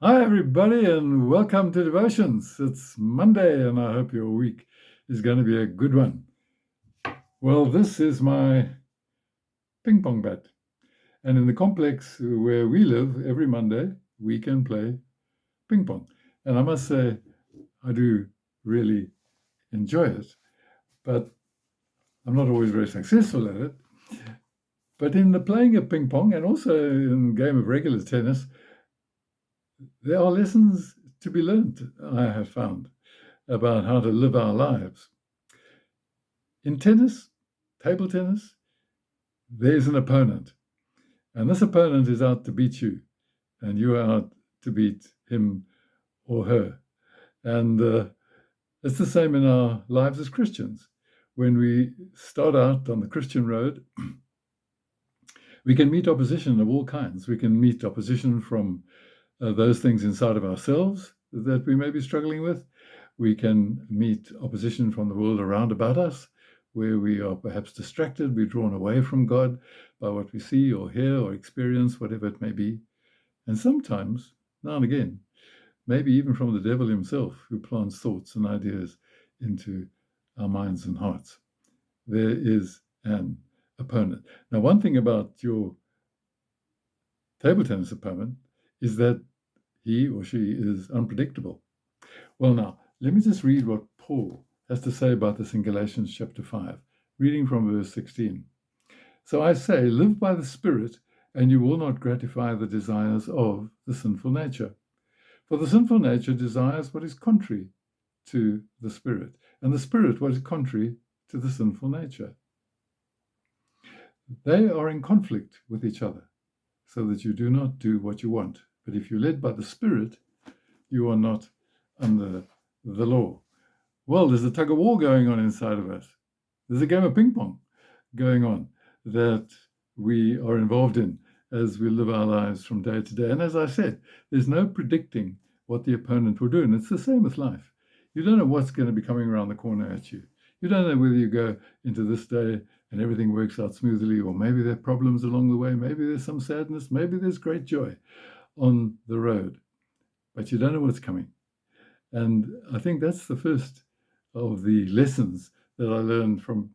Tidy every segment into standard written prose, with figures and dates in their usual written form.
Hi, everybody, and welcome to Devotions. It's Monday, and I hope your week is going to be a good one. Well, this is my ping pong bat. And in the complex where we live, every Monday, we can play ping pong. And I must say, I do really enjoy it, but I'm not always very successful at it. But in the playing of ping pong and also in the game of regular tennis, there are lessons to be learned, I have found, about how to live our lives. In tennis, table tennis, there's an opponent, and this opponent is out to beat you, and you are out to beat him or her. And it's the same in our lives as Christians. When we start out on the Christian road, we can meet opposition of all kinds. We can meet opposition from those things inside of ourselves that we may be struggling with. We can meet opposition from the world around about us, where we are perhaps distracted, we're drawn away from God by what we see or hear or experience, whatever it may be. And sometimes, now and again, maybe even from the devil himself, who plants thoughts and ideas into our minds and hearts. There is an opponent. Now, one thing about your table tennis opponent is that he or she is unpredictable. Well, now, let me just read what Paul has to say about this in Galatians chapter 5, reading from verse 16. So I say, live by the Spirit, and you will not gratify the desires of the sinful nature. For the sinful nature desires what is contrary to the Spirit, and the Spirit what is contrary to the sinful nature. They are in conflict with each other, so that you do not do what you want. But if you're led by the Spirit, you are not under the law. Well, there's a tug of war going on inside of us. There's a game of ping pong going on that we are involved in as we live our lives from day to day. And as I said, there's no predicting what the opponent will do. And it's the same with life. You don't know what's going to be coming around the corner at you. You don't know whether you go into this day and everything works out smoothly, or maybe there are problems along the way, maybe there's some sadness, maybe there's great joy on the road, but you don't know what's coming. And I think that's the first of the lessons that I learned from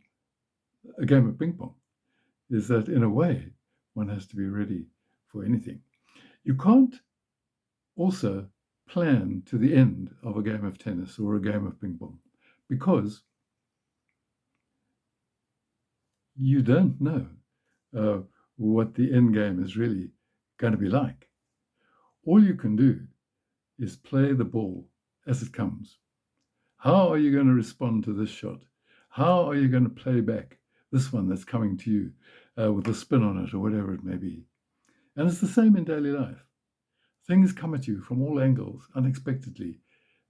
a game of ping pong, is that in a way, one has to be ready for anything. You can't also plan to the end of a game of tennis or a game of ping pong because you don't know what the end game is really going to be like. All you can do is play the ball as it comes. How are you going to respond to this shot? How are you going to play back this one that's coming to you with a spin on it or whatever it may be? And it's the same in daily life. Things come at you from all angles unexpectedly.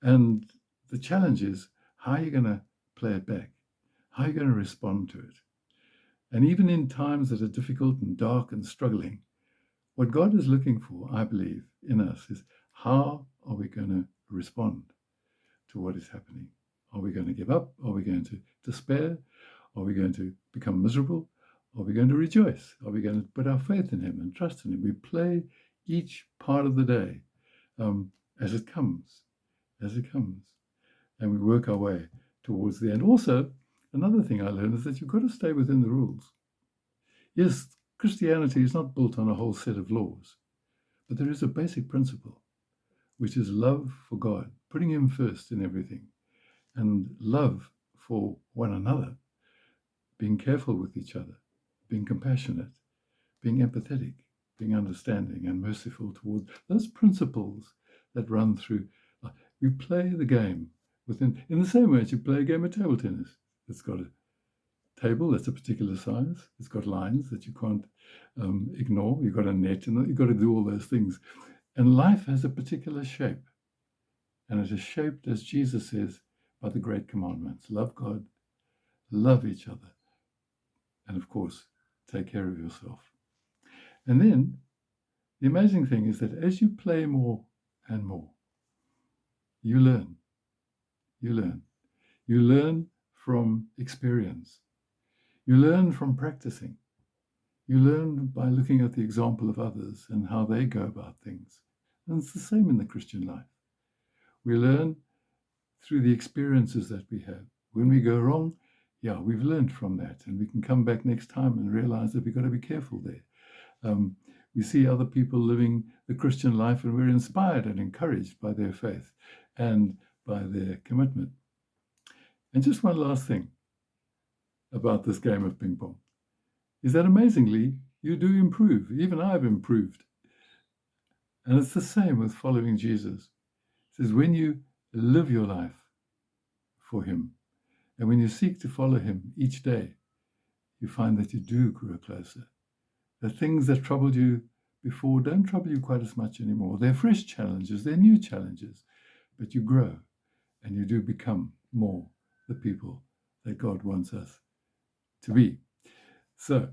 And the challenge is, how are you going to play it back? How are you going to respond to it? And even in times that are difficult and dark and struggling, what God is looking for, I believe, in us is, how are we going to respond to what is happening? Are we going to give up? Are we going to despair? Are we going to become miserable? Are we going to rejoice? Are we going to put our faith in Him and trust in Him? We play each part of the day as it comes, and we work our way towards the end. Also, another thing I learned is that you've got to stay within the rules. Yes, Christianity is not built on a whole set of laws, but there is a basic principle, which is love for God, putting Him first in everything, and love for one another, being careful with each other, being compassionate, being empathetic, being understanding and merciful towards those principles that run through. We play the game in the same way as you play a game of table tennis. It's got a table that's a particular size. It's got lines that you can't ignore. You've got a net, and you've got to do all those things. And life has a particular shape. And it is shaped, as Jesus says, by the great commandments. Love God, love each other, and of course, take care of yourself. And then the amazing thing is that as you play more and more, you learn. You learn. You learn from experience. You learn from practicing. You learn by looking at the example of others and how they go about things. And it's the same in the Christian life. We learn through the experiences that we have. When we go wrong, we've learned from that, and we can come back next time and realize that we've got to be careful there. We see other people living the Christian life, and we're inspired and encouraged by their faith and by their commitment. And just one last thing about this game of ping pong is that amazingly, you do improve. Even I've improved. And it's the same with following Jesus. It says when you live your life for him, and when you seek to follow him each day, you find that you do grow closer. The things that troubled you before don't trouble you quite as much anymore. They're fresh challenges, they're new challenges, but you grow and you do become more the people that God wants us to be. So,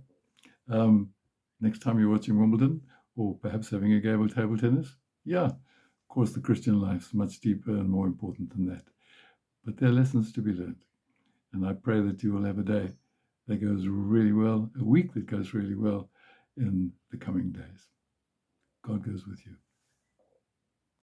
next time you're watching Wimbledon, or perhaps having a game of table tennis, of course, the Christian life's much deeper and more important than that. But there are lessons to be learned. And I pray that you will have a day that goes really well, a week that goes really well in the coming days. God goes with you.